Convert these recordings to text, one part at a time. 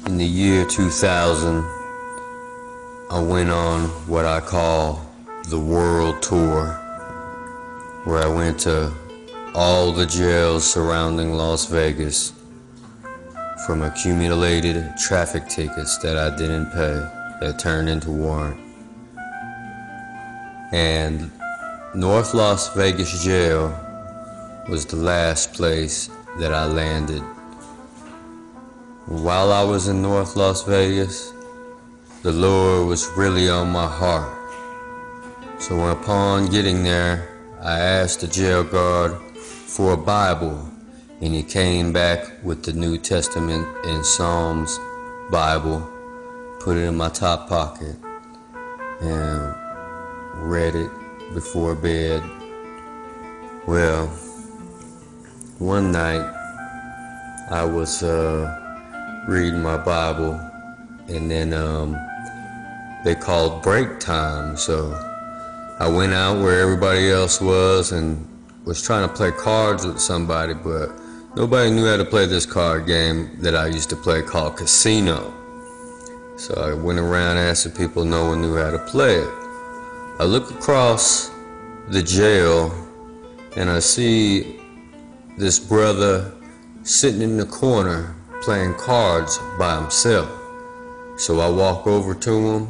In the year 2000, I went on what I call the world tour, where I went to all the jails surrounding Las Vegas from accumulated traffic tickets that I didn't pay that turned into warrant. And North Las Vegas jail was the last place that I landed. While I was in North Las Vegas, the Lord was really on my heart. So upon getting there, I asked the jail guard for a Bible, and he came back with the New Testament and Psalms Bible, put it in my top pocket, and read it before bed. Well, one night I was reading my Bible, and then they called break time, so I went out where everybody else was and was trying to play cards with somebody, but nobody knew how to play this card game that I used to play called Casino. So I went around asking people, no one knew how to play it. I look across the jail and I see this brother sitting in the corner playing cards by himself. So I walk over to him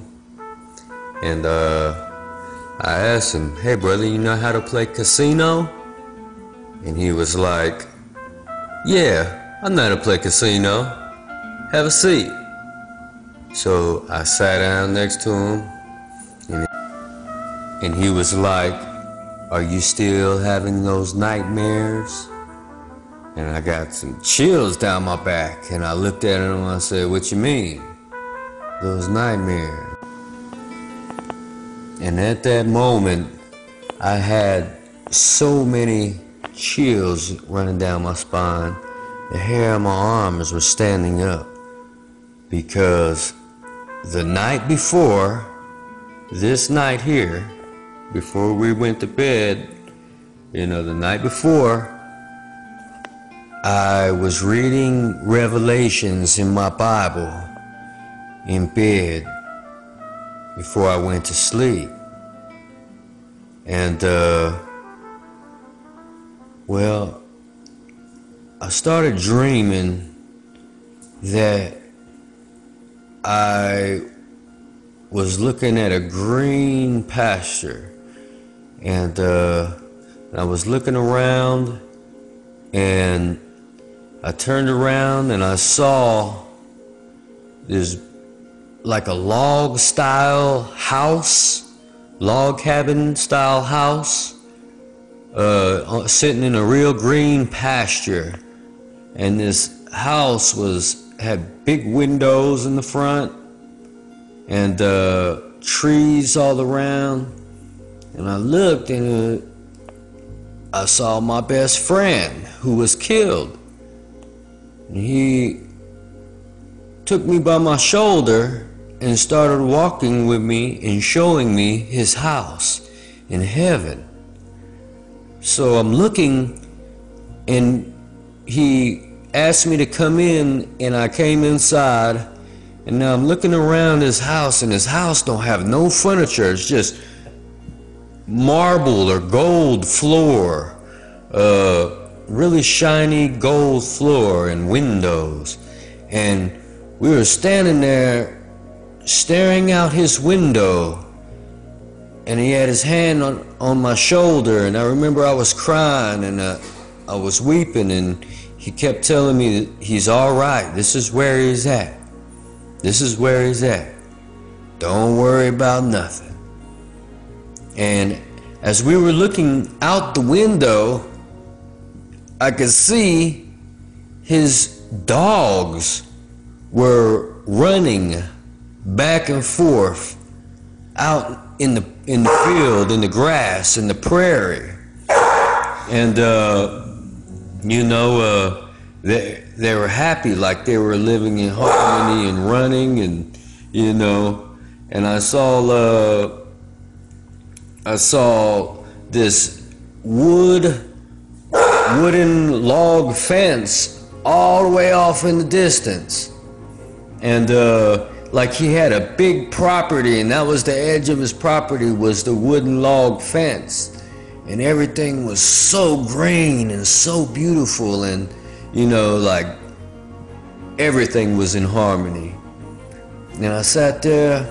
and I asked him, hey brother, you know how to play Casino? And he was like, yeah, I know how to play Casino. Have a seat. So I sat down next to him and he was like, are you still having those nightmares? And I got some chills down my back, and I looked at him and I said, what you mean? Those nightmares. And at that moment, I had so many chills running down my spine. The hair on my arms was standing up, because the night before, this night here, before we went to bed, the night before, I was reading Revelations in my Bible in bed before I went to sleep. And, well, I started dreaming that I was looking at a green pasture, and I was looking around, and I turned around and I saw this like a log cabin style house, sitting in a real green pasture. And this house had big windows in the front and trees all around. And I looked and I saw my best friend who was killed. And he took me by my shoulder and started walking with me and showing me his house in heaven. So I'm looking, and he asked me to come in, and I came inside, and now I'm looking around his house, and his house don't have no furniture. It's just marble or gold floor, really shiny gold floor and windows. And we were standing there staring out his window, and he had his hand on my shoulder, and I remember I was crying and I was weeping, and he kept telling me that he's all right. This is where he's at. This is where he's at. Don't worry about nothing. And as we were looking out the window, I could see his dogs were running back and forth out in the field, in the grass, in the prairie. And they were happy, like they were living in harmony and running, and and I saw this wooden log fence all the way off in the distance. And like he had a big property, and that was the edge of his property, was the wooden log fence. And everything was so green and so beautiful, and like everything was in harmony. And I sat there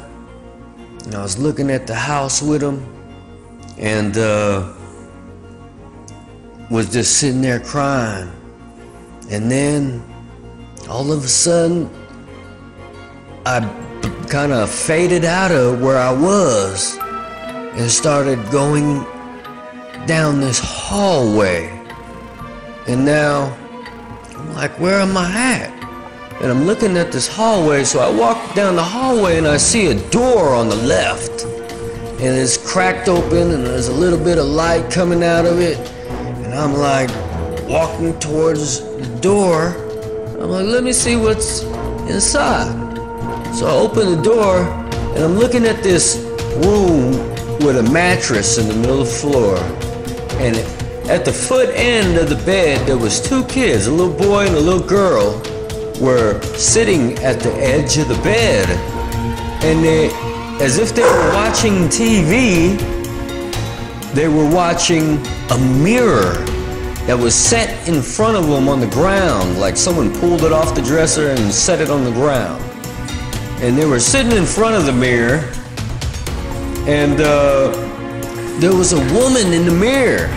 and I was looking at the house with him, and was just sitting there crying. And then all of a sudden I kind of faded out of where I was and started going down this hallway. And now I'm like, where am I at? And I'm looking at this hallway, so I walk down the hallway and I see a door on the left, and it's cracked open and there's a little bit of light coming out of it. And I'm like walking towards the door. I'm like, let me see what's inside. So I open the door, and I'm looking at this room with a mattress in the middle of the floor. And at the foot end of the bed, there was two kids, a little boy and a little girl, were sitting at the edge of the bed. And they, as if they were watching TV, they were watching a mirror that was set in front of them on the ground, like someone pulled it off the dresser and set it on the ground. And they were sitting in front of the mirror, and there was a woman in the mirror,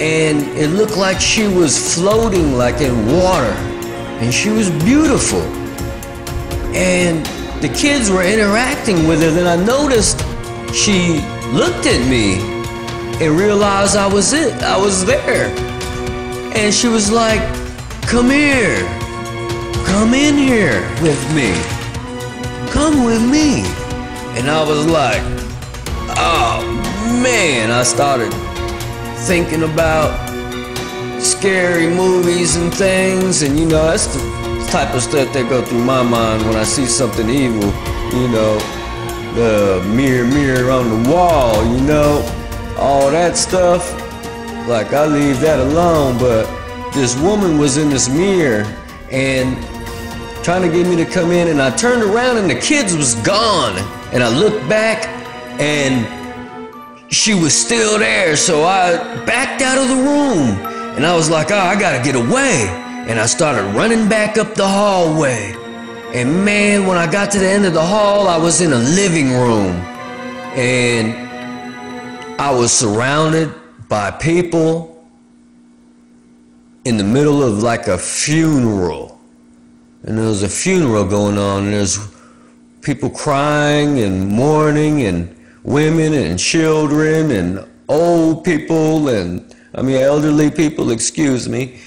and it looked like she was floating like in water, and she was beautiful. And the kids were interacting with her. Then I noticed she looked at me and realized I was there. And she was like, come here, come in here with me, come with me. And I was like, oh man, I started thinking about scary movies and things, and that's the type of stuff that go through my mind when I see something evil. The mirror on the wall, all that stuff. Like, I leave that alone, but this woman was in this mirror and trying to get me to come in, and I turned around and the kids was gone. And I looked back and she was still there. So I backed out of the room and I was like, oh, I gotta get away. And I started running back up the hallway. And man, when I got to the end of the hall, I was in a living room. And I was surrounded by people in the middle of like a funeral. And there was a funeral going on, and there's people crying and mourning, and women and children and old people, and elderly people, excuse me.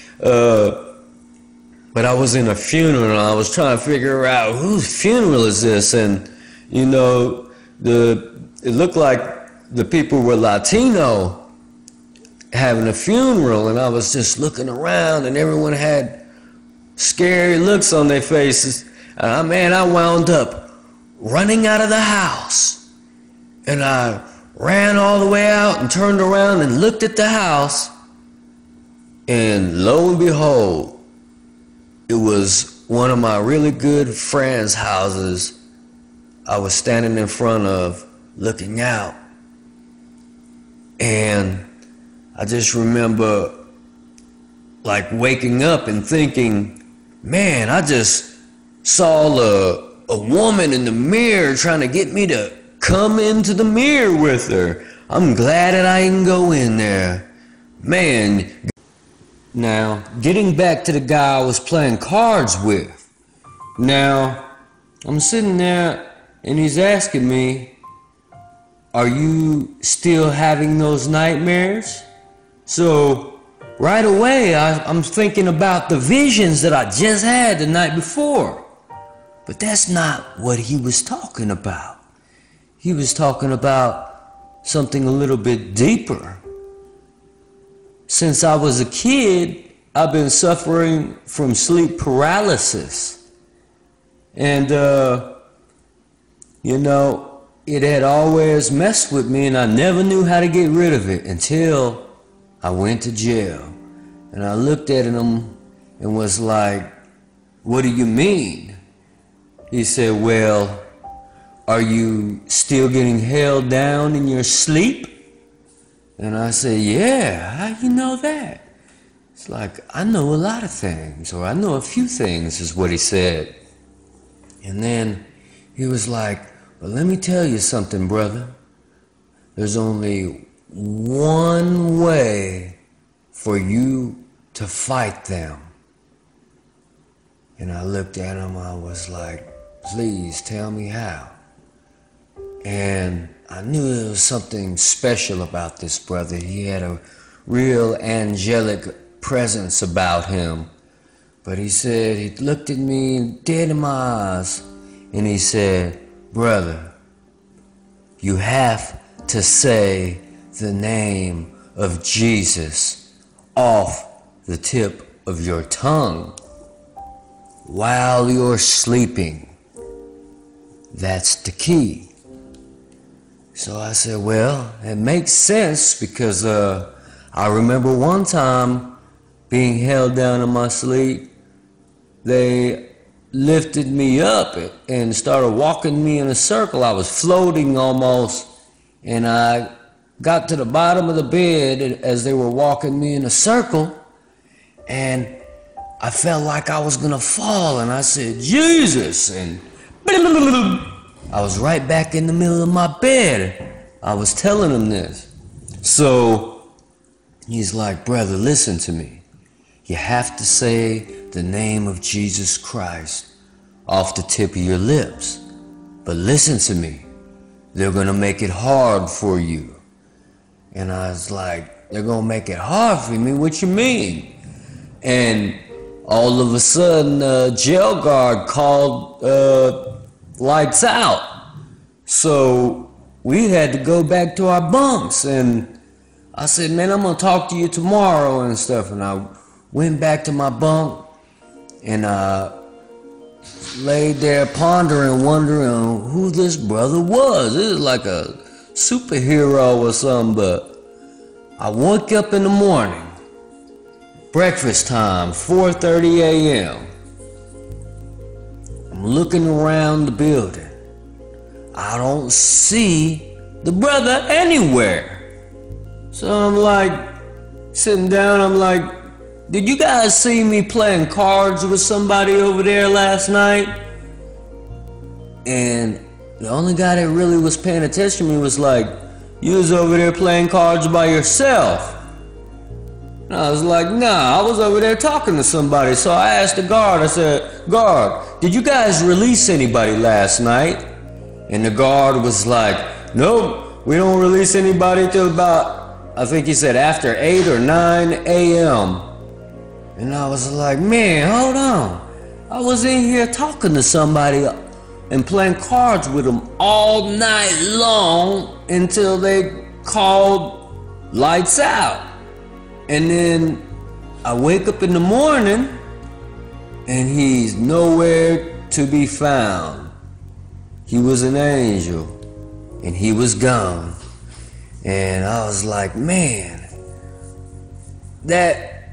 But I was in a funeral and I was trying to figure out whose funeral is this, and you know, it looked like the people were Latino having a funeral, and I was just looking around and everyone had scary looks on their faces. And I wound up running out of the house, and I ran all the way out and turned around and looked at the house, and lo and behold, it was one of my really good friends' houses I was standing in front of looking out. And I just remember like waking up and thinking, man, I just saw a woman in the mirror trying to get me to come into the mirror with her. I'm glad that I didn't go in there. Man. Now, getting back to the guy I was playing cards with. Now, I'm sitting there and he's asking me, are you still having those nightmares? So, right away, I'm thinking about the visions that I just had the night before. But that's not what he was talking about. He was talking about something a little bit deeper. Since I was a kid, I've been suffering from sleep paralysis. And, you know, it had always messed with me, and I never knew how to get rid of it until I went to jail. And I looked at him and was like, what do you mean? He said, well, are you still getting held down in your sleep? And I said, yeah, how you know that? It's like, I know a lot of things, or I know a few things, is what he said. And then he was like, well, let me tell you something, brother. There's only one way for you to fight them. And I looked at him, I was like, please tell me how. And I knew there was something special about this brother. He had a real angelic presence about him. But he said, he looked at me dead in my eyes, and he said, brother, you have to say the name of Jesus off the tip of your tongue while you're sleeping. That's the key. So I said, well, it makes sense, because I remember one time being held down in my sleep. They lifted me up and started walking me in a circle. I was floating almost, and I got to the bottom of the bed as they were walking me in a circle, and I felt like I was gonna fall, and I said, Jesus, and I was right back in the middle of my bed. I was telling him this. So he's like, brother, listen to me. You have to say the name of Jesus Christ off the tip of your lips. But listen to me. They're going to make it hard for you. And I was like, they're going to make it hard for me? What you mean? And all of a sudden, jail guard called lights out. So we had to go back to our bunks, and I said, man, I'm gonna talk to you tomorrow and stuff. And I went back to my bunk, and I laid there pondering, wondering who this brother was. This is like a superhero or something. But I woke up in the morning, Breakfast time, 4:30 a.m. I'm looking around the building. I don't see the brother anywhere. So I'm like, sitting down, I'm like, did you guys see me playing cards with somebody over there last night? And the only guy that really was paying attention to me was like, you was over there playing cards by yourself. And I was like, nah, I was over there talking to somebody. So I asked the guard, I said, guard, did you guys release anybody last night? And the guard was like, nope, we don't release anybody till about, I think he said after 8 or 9 a.m. And I was like, man, hold on. I was in here talking to somebody and playing cards with them all night long until they called lights out. And then I wake up in the morning and he's nowhere to be found. He was an angel and he was gone. And I was like, man, that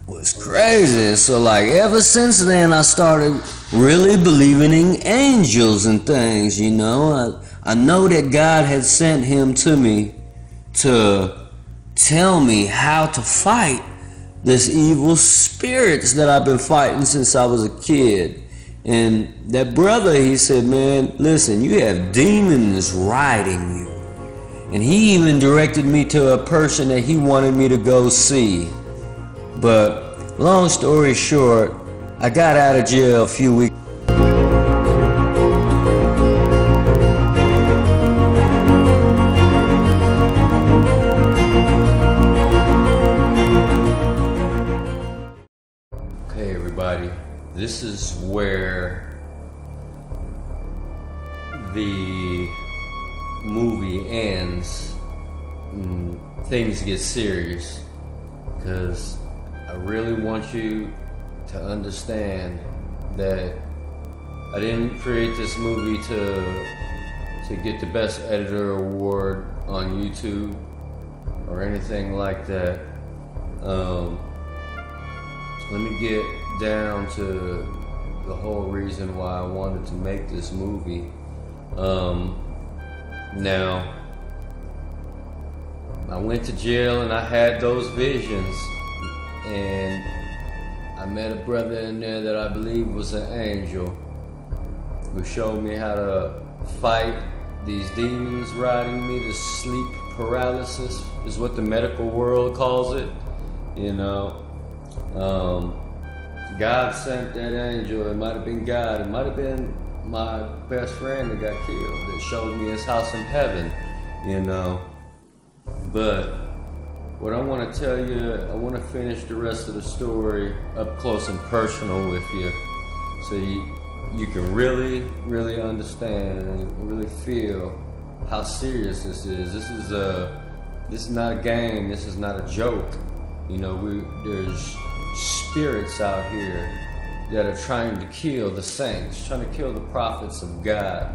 was crazy. And so like ever since then I started really believing in angels and things, you know. I know that God had sent him to me to tell me how to fight this evil spirits that I've been fighting since I was a kid. And that brother, he said, man, listen, you have demons riding you. And he even directed me to a person that he wanted me to go see. But long story short, I got out of jail a few weeks. This is where the movie ends and things get serious, because I really want you to understand that I didn't create this movie to get the best editor award on YouTube or anything like that. Let me get down to the whole reason why I wanted to make this movie. Now, I went to jail and I had those visions, and I met a brother in there that I believe was an angel, who showed me how to fight these demons riding me. The sleep paralysis is what the medical world calls it, you know. God sent that angel. It might have been God. It might have been my best friend that got killed, that showed me his house in heaven, you know. But what I want to tell you, I want to finish the rest of the story up close and personal with you, so you can really, really understand and really feel how serious this is. This is not a game. This is not a joke. You know, there's spirits out here that are trying to kill the saints, trying to kill the prophets of God,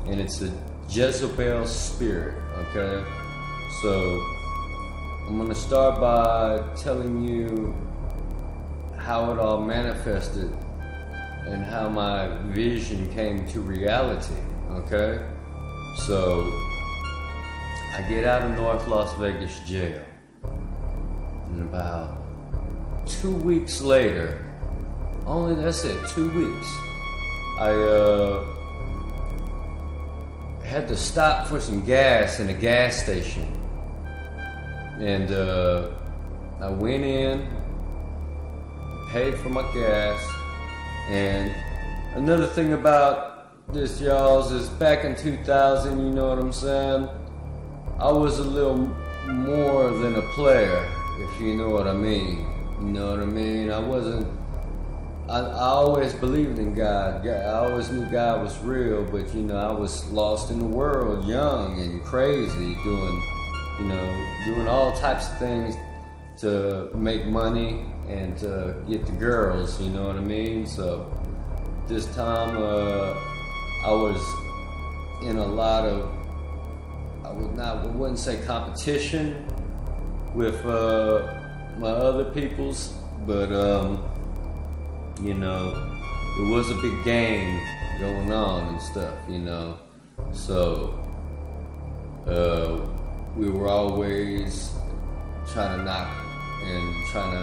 and it's a Jezebel spirit. Okay, so I'm gonna start by telling you how it all manifested and how my vision came to reality. Okay, so I get out of North Las Vegas jail, and about 2 weeks later, only that's it, 2 weeks, I had to stop for some gas in a gas station. And I went in, paid for my gas. And another thing about this, y'all, is back in 2000, you know what I'm saying? I was a little more than a player, if you know what I mean. You know what I mean? I always believed in God. I always knew God was real, but you know, I was lost in the world, young and crazy, doing all types of things to make money and to get the girls, you know what I mean? So this time I was in a lot of, I wouldn't say competition with my other peoples But you know, it was a big game going on and stuff, you know. So we were always trying to knock and trying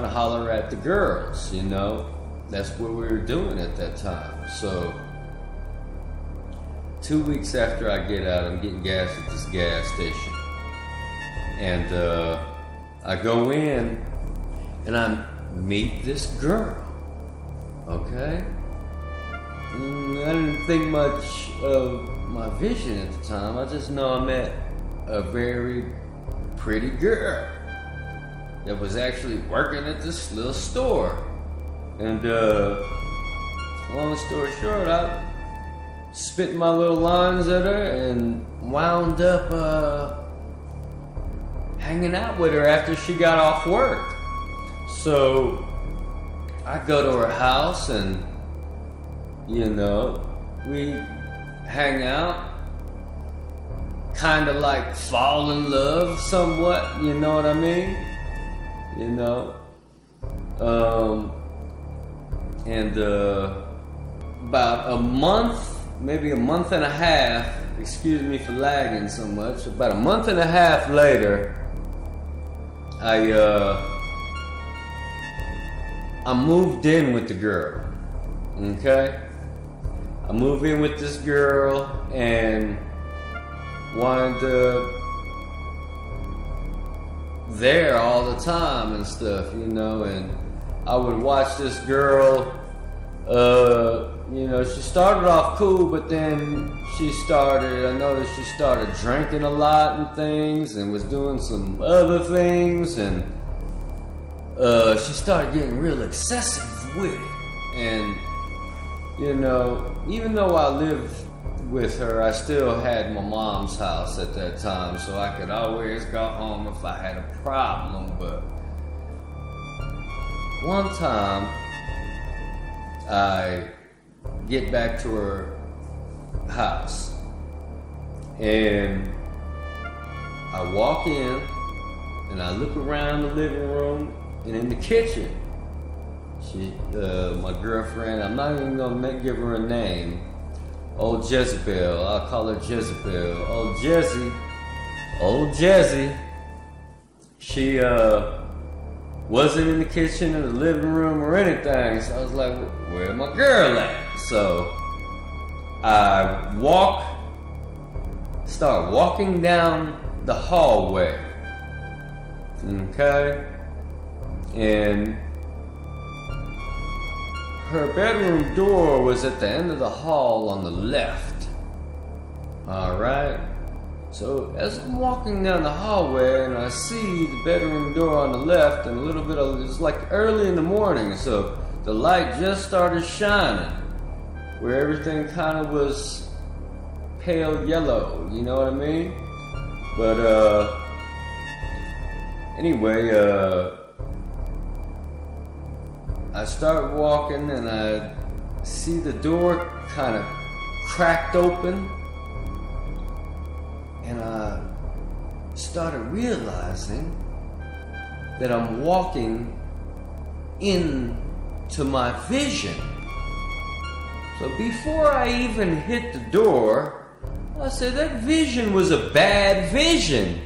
to holler at the girls, you know. That's what we were doing at that time. So 2 weeks after I get out, I'm getting gas at this gas station, and I go in and I meet this girl. Okay, I didn't think much of my vision at the time. I just know I met a very pretty girl that was actually working at this little store. And long story short, I spit my little lines at her and wound up hanging out with her after she got off work. So I go to her house and, you know, we hang out, kind of like fall in love somewhat, you know what I mean? You know? And about a month, maybe a month and a half, excuse me for lagging so much, about a month and a half later, I moved in with the girl. Okay? I moved in with this girl and wanted there all the time and stuff, you know, and I would watch this girl, you know, she started off cool, but then I noticed she started drinking a lot and things and was doing some other things, and she started getting real excessive with it. And, you know, even though I lived with her, I still had my mom's house at that time, so I could always go home if I had a problem. But one time, I get back to her house, and I walk in, and I look around the living room, and in the kitchen, my girlfriend, I'm not even gonna give her a name, old Jezebel, I'll call her Jezebel, old Jezzy, she wasn't in the kitchen or the living room or anything, so I was like, where's my girl at? So I start walking down the hallway, okay, and her bedroom door was at the end of the hall on the left. Alright? So as I'm walking down the hallway and I see the bedroom door on the left, and a little bit of, it's like early in the morning, so the light just started shining, where everything kind of was pale yellow, you know what I mean? But anyway, I start walking and I see the door kind of cracked open, and I started realizing that I'm walking into my vision. So before I even hit the door, I said that vision was a bad vision.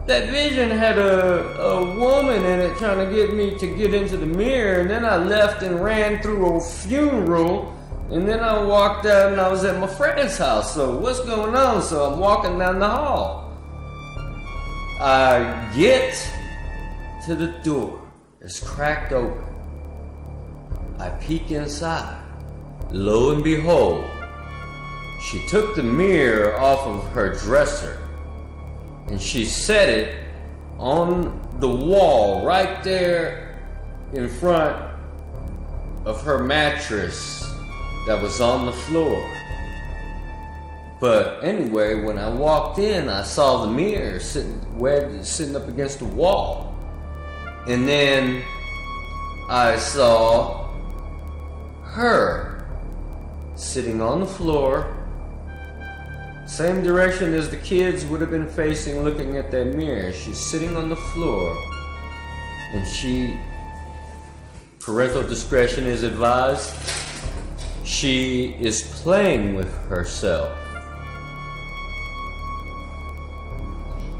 That vision had a woman in it trying to get me to get into the mirror, and then I left and ran through a funeral, and then I walked out and I was at my friend's house. So what's going on? So I'm walking down the hall. I get to the door. It's cracked open. I peek inside. Lo and behold, she took the mirror off of her dresser and she set it on the wall right there in front of her mattress that was on the floor. But anyway, when I walked in, I saw the mirror sitting up against the wall. And then I saw her sitting on the floor, Same direction as the kids would have been facing looking at that mirror. She's sitting on the floor, and parental discretion is advised, she is playing with herself.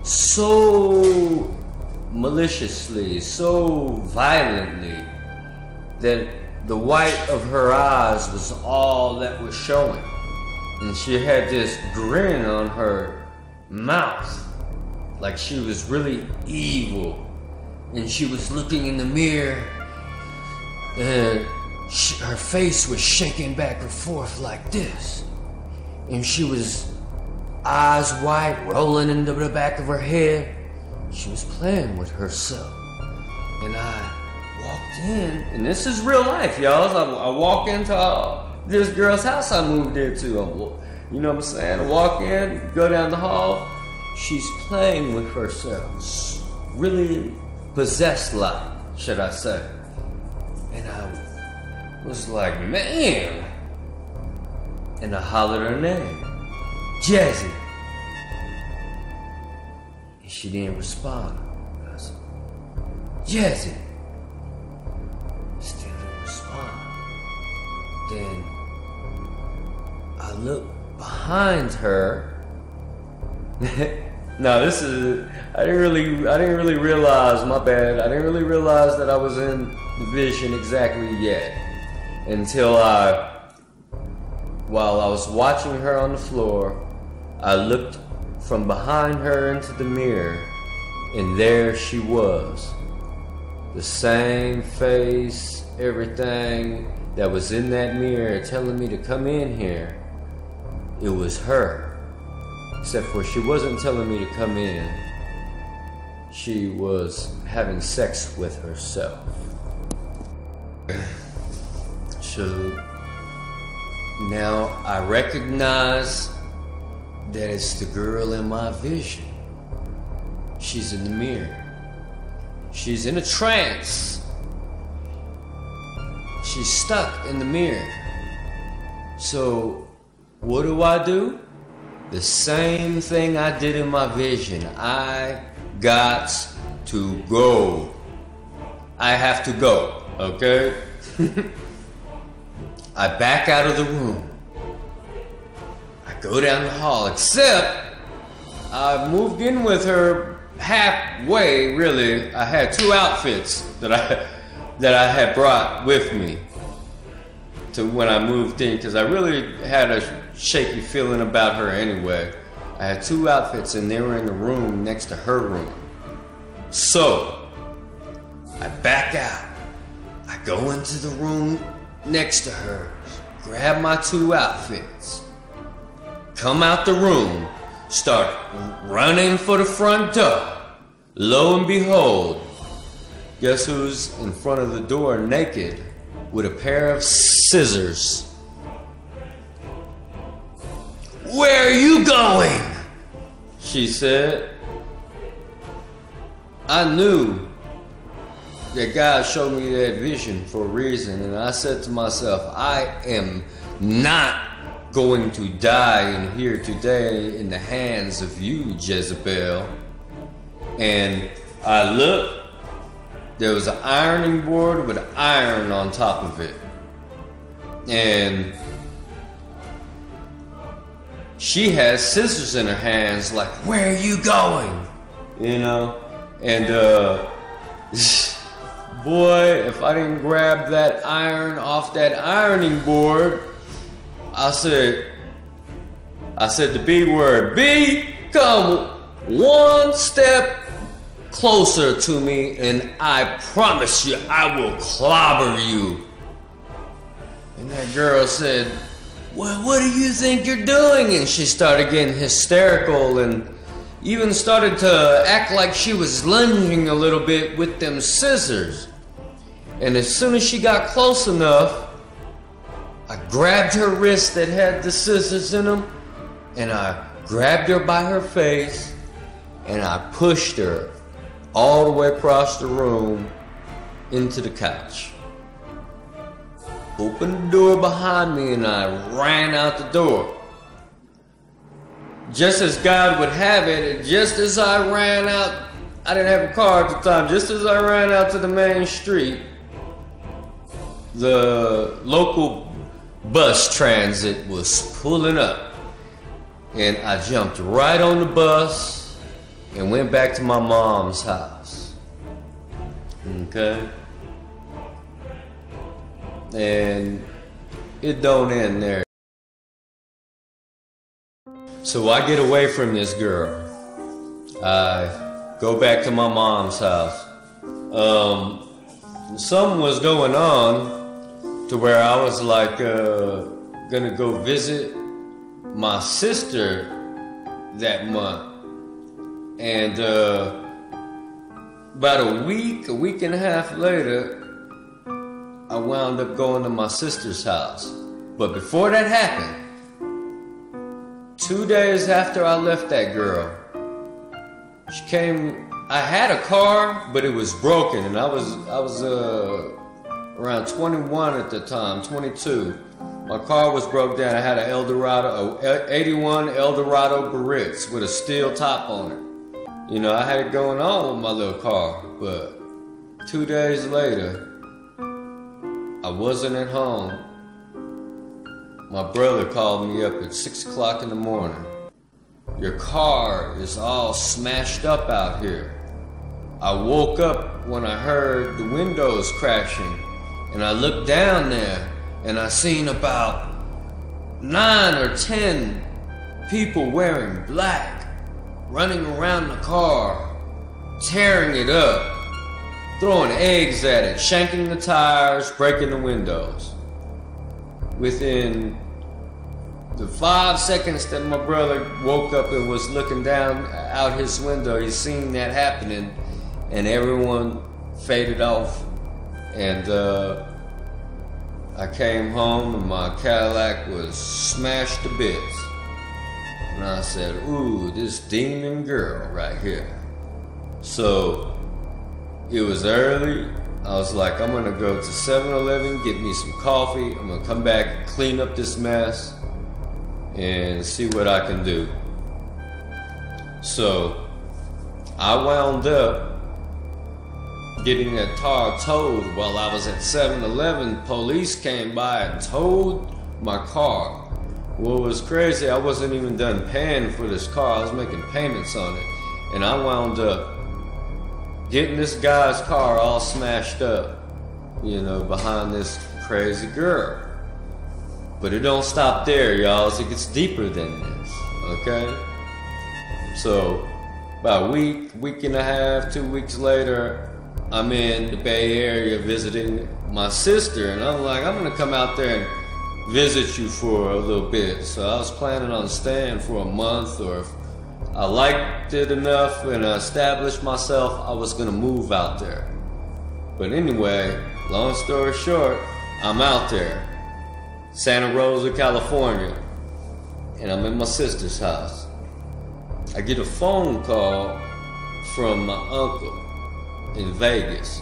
So maliciously, so violently, that the white of her eyes was all that was showing. And she had this grin on her mouth, like she was really evil. And she was looking in the mirror, and her face was shaking back and forth like this. And she was eyes wide, rolling into the back of her head. She was playing with herself. And I walked in, and this is real life, y'all. I walk into this girl's house I moved into. You know what I'm saying? I walk in, go down the hall. She's playing with herself. Really possessed like, should I say. And I was like, man. And I hollered her name. Jazzy. And she didn't respond. I said, Jazzy. Still didn't respond. Then I looked behind her. No, I didn't really realize, my bad. I didn't really realize that I was in the vision exactly yet. Until while I was watching her on the floor, I looked from behind her into the mirror, and there she was. The same face, everything that was in that mirror telling me to come in here. It was her. Except for she wasn't telling me to come in. She was having sex with herself. So now I recognize that it's the girl in my vision. She's in the mirror. She's in a trance. She's stuck in the mirror. So what do? The same thing I did in my vision. I got to go. I have to go, okay? I back out of the room. I go down the hall, except I moved in with her halfway, really. I had 2 outfits that I had brought with me to when I moved in, because I really had a shaky feeling about her anyway. I had 2 outfits, and they were in the room next to her room. So I back out. I go into the room next to her, grab my 2 outfits, come out the room, start running for the front door. Lo and behold, guess who's in front of the door naked with a pair of scissors? "Where are you going?" she said. I knew that God showed me that vision for a reason, and I said to myself, I am not going to die in here today in the hands of you, Jezebel. And I looked, there was an ironing board with iron on top of it. And she has scissors in her hands, like, "Where are you going?" You know? And boy, if I didn't grab that iron off that ironing board, I said the B word. B, come 1 step closer to me, and I promise you I will clobber you. And that girl said, "Well, what do you think you're doing?" And she started getting hysterical and even started to act like she was lunging a little bit with them scissors. And as soon as she got close enough, I grabbed her wrist that had the scissors in them, and I grabbed her by her face, and I pushed her all the way across the room into the couch. Opened the door behind me, and I ran out the door. just as God would have it, just as I ran out, I didn't have a car at the time, just as I ran out to the main street, the local bus transit was pulling up. And I jumped right on the bus and went back to my mom's house. Okay? And it don't end there. So I get away from this girl. I go back to my mom's house. Something was going on to where I was like gonna go visit my sister that month. And about a week and a half later, I wound up going to my sister's house. But before that happened, 2 days after I left that girl, she came. I had a car, but it was broken, and I was around 21 at the time, 22. My car was broke down. I had an Eldorado, a 81 Eldorado Baritz with a steel top on it. You know, I had it going on with my little car, but 2 days later, I wasn't at home. My brother called me up at 6 o'clock in the morning. Your car is all smashed up out here. I woke up when I heard the windows crashing, and I looked down there and I seen about 9 or 10 people wearing black running around the car, tearing it up, throwing eggs at it, shanking the tires, breaking the windows. Within the 5 seconds that my brother woke up and was looking down out his window, he seen that happening, and everyone faded off. And I came home and my Cadillac was smashed to bits. And I said, ooh, this demon girl right here. So it was early. I was like, I'm gonna go to 7-Eleven, get me some coffee. I'm gonna come back and clean up this mess and see what I can do. So I wound up getting that car towed. While I was at 7-Eleven, police came by and towed my car. What was crazy, I wasn't even done paying for this car. I was making payments on it. And I wound up getting this guy's car all smashed up, you know, behind this crazy girl. But it don't stop there, y'all. It gets deeper than this, okay? So about a week and a half, 2 weeks later, I'm in the Bay Area visiting my sister, and I'm like, I'm gonna come out there and visit you for a little bit. So I was planning on staying for a month, or if I liked it enough and I established myself, I was gonna move out there. But anyway, long story short, I'm out there, Santa Rosa, California, and I'm in my sister's house. I get a phone call from my uncle in Vegas.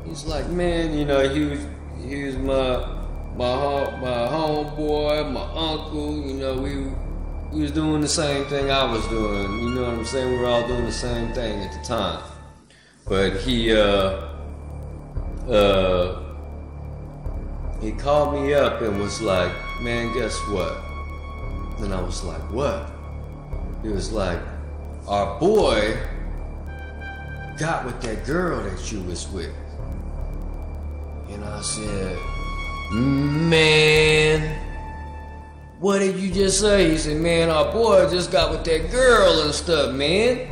He's like, man, you know, he was my homeboy, my uncle. You know, we was doing the same thing I was doing. You know what I'm saying? We were all doing the same thing at the time. But he called me up and was like, man, guess what? And I was like, what? He was like, our boy got with that girl that you was with. And I said, man, what did you just say? He said, man, our boy just got with that girl and stuff, man.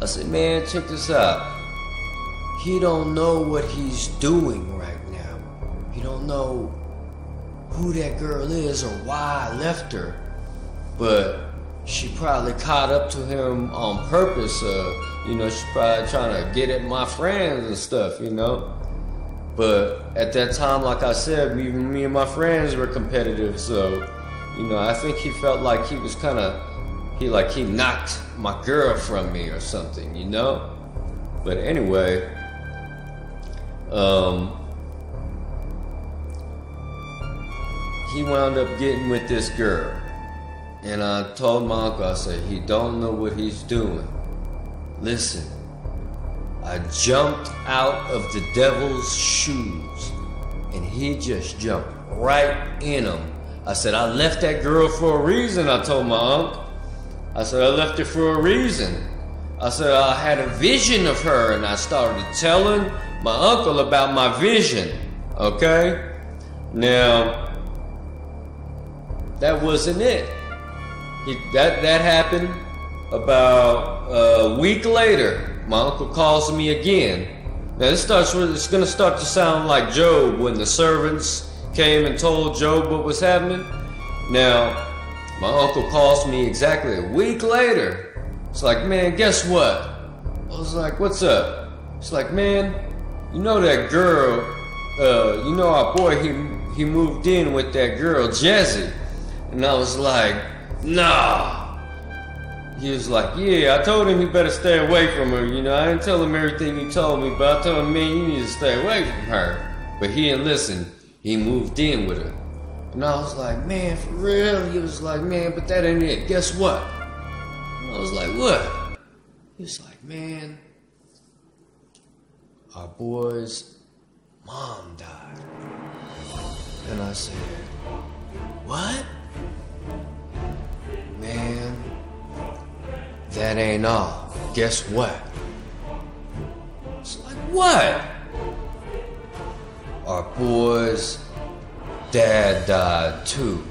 I said, man, check this out. He don't know what he's doing right now. He don't know who that girl is or why I left her. But she probably caught up to him on purpose. You know, she's probably trying to get at my friends and stuff, you know. But at that time, like I said, me and my friends were competitive, so, you know, I think he felt like he was kind of, he knocked my girl from me or something, you know? But anyway, he wound up getting with this girl. And I told my uncle, I said, he don't know what he's doing. Listen, I jumped out of the devil's shoes, and he just jumped right in them. I said, I left that girl for a reason, I told my uncle. I said, I left her for a reason. I said, I had a vision of her, and I started telling my uncle about my vision, okay? Now, that wasn't it. That happened about a week later. My uncle calls me again. Now, it's going to start to sound like Job when the servants came and told Job what was happening. Now, my uncle calls me exactly a week later. It's like, man, guess what? I was like, what's up? It's like, man, you know that girl, you know our boy, he moved in with that girl, Jesse. And I was like, nah. He was like, yeah, I told him he better stay away from her. You know, I didn't tell him everything he told me, but I told him, man, you need to stay away from her. But he didn't listen. He moved in with her. And I was like, man, for real? He was like, man, but that ain't it. Guess what? I was like, what? He was like, man, our boy's mom died. And I said, what? Man, that ain't all. Guess what? It's like, what? Our boy's dad died too.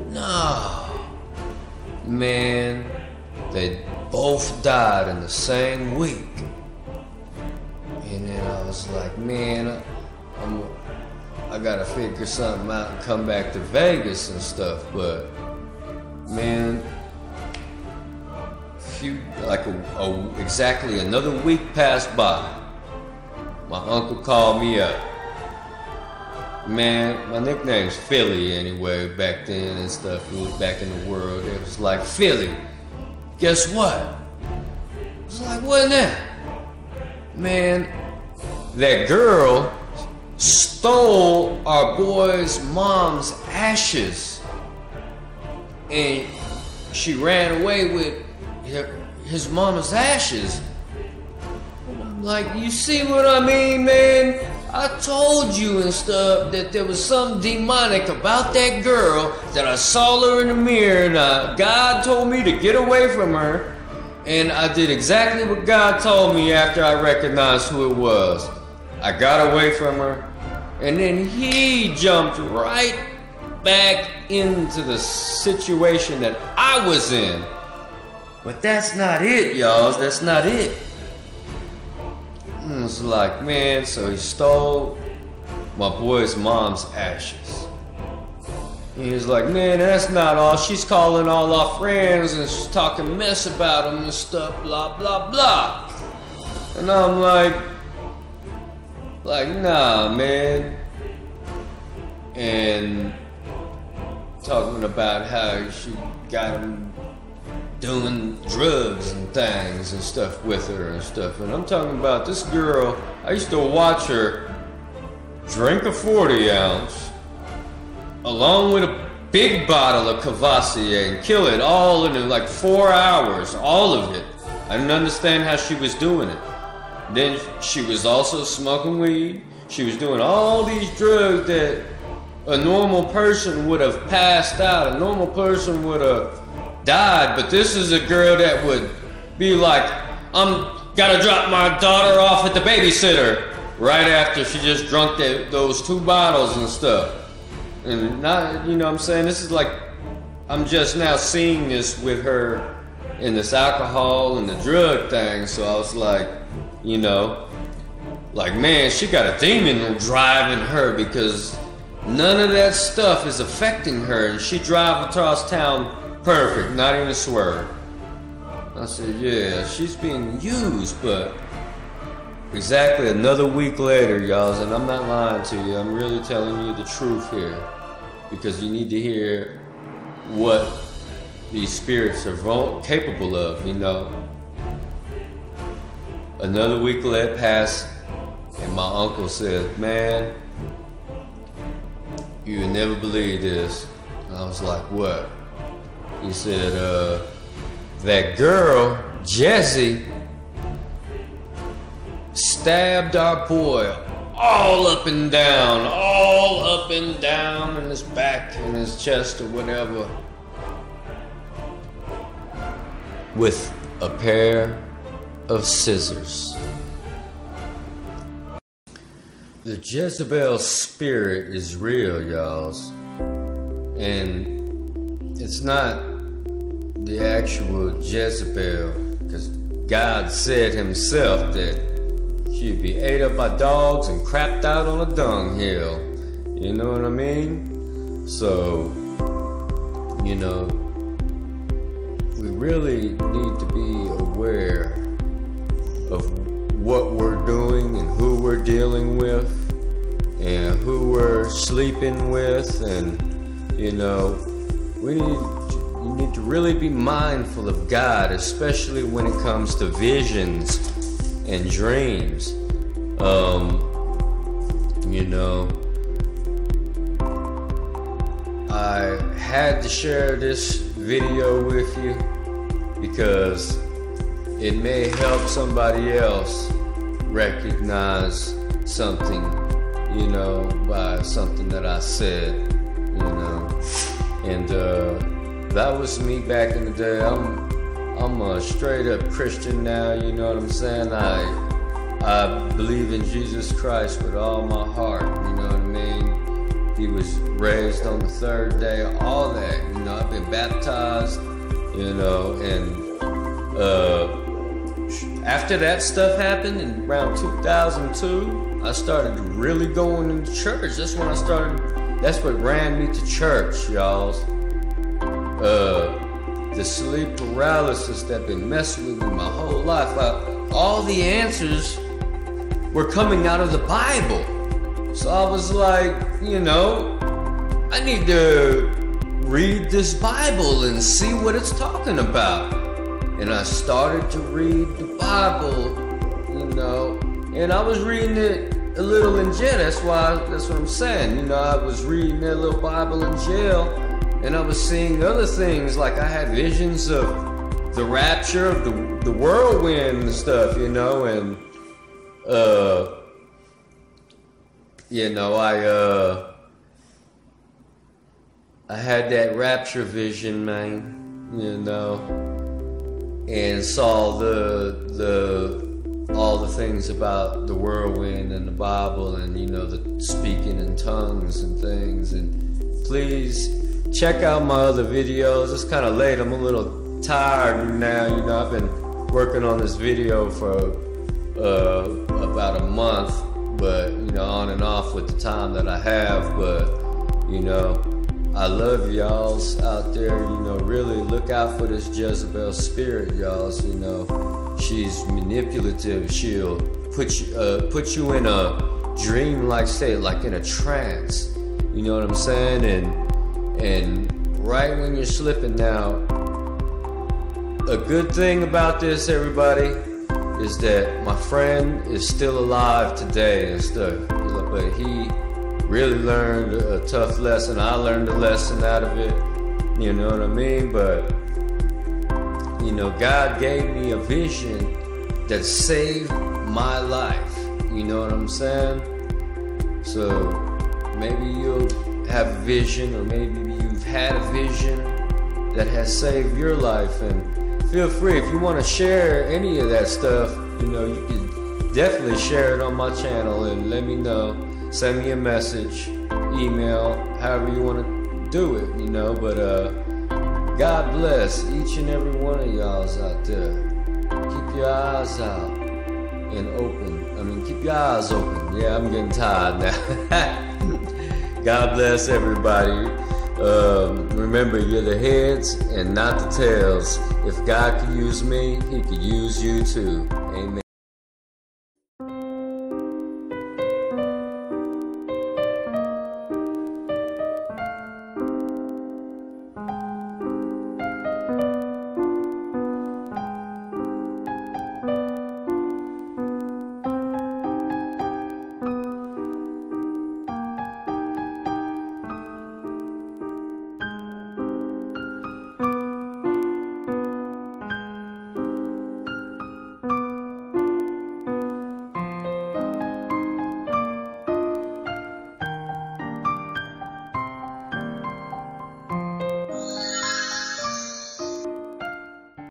No. Man, they both died in the same week. And then I was like, man, I gotta figure something out and come back to Vegas and stuff. But man, exactly another week passed by. My uncle called me up. Man, my nickname's Philly anyway, back then and stuff. It was back in the world. It was like, Philly, guess what? I was like, what now? Man, that girl stole our boy's mom's ashes. And she ran away with his mama's ashes. And I'm like, you see what I mean, man? I told you and stuff that there was something demonic about that girl, that I saw her in the mirror, and God told me to get away from her, and I did exactly what God told me after I recognized who it was. I got away from her, and then he jumped right back into the situation that I was in. But that's not it, y'all. That's not it. It's like, man, so he stole my boy's mom's ashes. He was like, man, that's not all. She's calling all our friends and she's talking mess about them and stuff, blah, blah, blah. And I'm like, nah, man. And talking about how she got him doing drugs and things and stuff with her and stuff. And I'm talking about this girl, I used to watch her drink a 40 ounce along with a big bottle of Cavassier and kill it all in like 4 hours, all of it. I didn't understand how she was doing it. Then she was also smoking weed. She was doing all these drugs that a normal person would have passed out. A normal person would have died, but this is a girl that would be like, gotta drop my daughter off at the babysitter right after she just drunk those 2 bottles and stuff. And not, you know what I'm saying, this is like, I'm just now seeing this with her in this alcohol and the drug thing. So I was like, you know, like, man, she got a demon driving her, because none of that stuff is affecting her, and she drive across town perfect, not even a swerve. I said, yeah, she's being used. But exactly another week later, y'all, and I'm not lying to you, I'm really telling you the truth here, because you need to hear what these spirits are capable of, you know. Another week let pass, and my uncle said, man, you would never believe this. I I was like, what? He said, that girl, Jessie, stabbed our boy all up and down in his back, in his chest or whatever, with a pair of scissors. The Jezebel spirit is real, y'alls. And it's not the actual Jezebel, because God said himself that she'd be ate up by dogs and crapped out on a dunghill. You know what I mean? So, you know, we really need to be aware of what we're doing and who we're dealing with and who we're sleeping with, and you know, you need to really be mindful of God, especially when it comes to visions and dreams. You know, I had to share this video with you because it may help somebody else recognize something, you know, by something that I said, you know. And that was me back in the day. I'm a straight up Christian now, you know what I'm saying? I believe in Jesus Christ with all my heart, you know what I mean? He was raised on the third day, all that, you know. I've been baptized, you know, and after that stuff happened in around 2002, I started really going into church. That's when I started, that's what ran me to church, y'all. The sleep paralysis that been messing with me my whole life. All the answers were coming out of the Bible. So I was like, you know, I need to read this Bible and see what it's talking about. And I started to read the Bible, you know, and I was reading it a little in jail. That's what I'm saying. You know, I was reading that little Bible in jail, and I was seeing other things, like I had visions of the rapture of the whirlwind and stuff, you know, and you know, I had that rapture vision, man, you know, and saw all the things about the whirlwind and the Bible, and you know, the speaking in tongues and things. And please check out my other videos. It's kind of late. I'm a little tired now. You know, I've been working on this video for about a month, but you know, on and off with the time that I have. But you know, I love y'alls out there. You know, really look out for this Jezebel spirit, y'alls. You know, she's manipulative. She'll put you in a dream-like state, like in a trance. You know what I'm saying? And right when you're slipping now, a good thing about this, everybody, is that my friend is still alive today and stuff. But he really learned a tough lesson. I learned a lesson out of it. You know what I mean? But you know, God gave me a vision that saved my life. You know what I'm saying? So maybe you'll have a vision, or maybe you've had a vision that has saved your life. And feel free, if you want to share any of that stuff, you know, you can definitely share it on my channel and let me know. Send me a message, email, however you want to do it, you know. But God bless each and every one of y'all's out there. Keep your eyes out and open. I mean, keep your eyes open. Yeah, I'm getting tired now. God bless everybody. Remember, you're the heads and not the tails. If God could use me, He could use you too. Amen.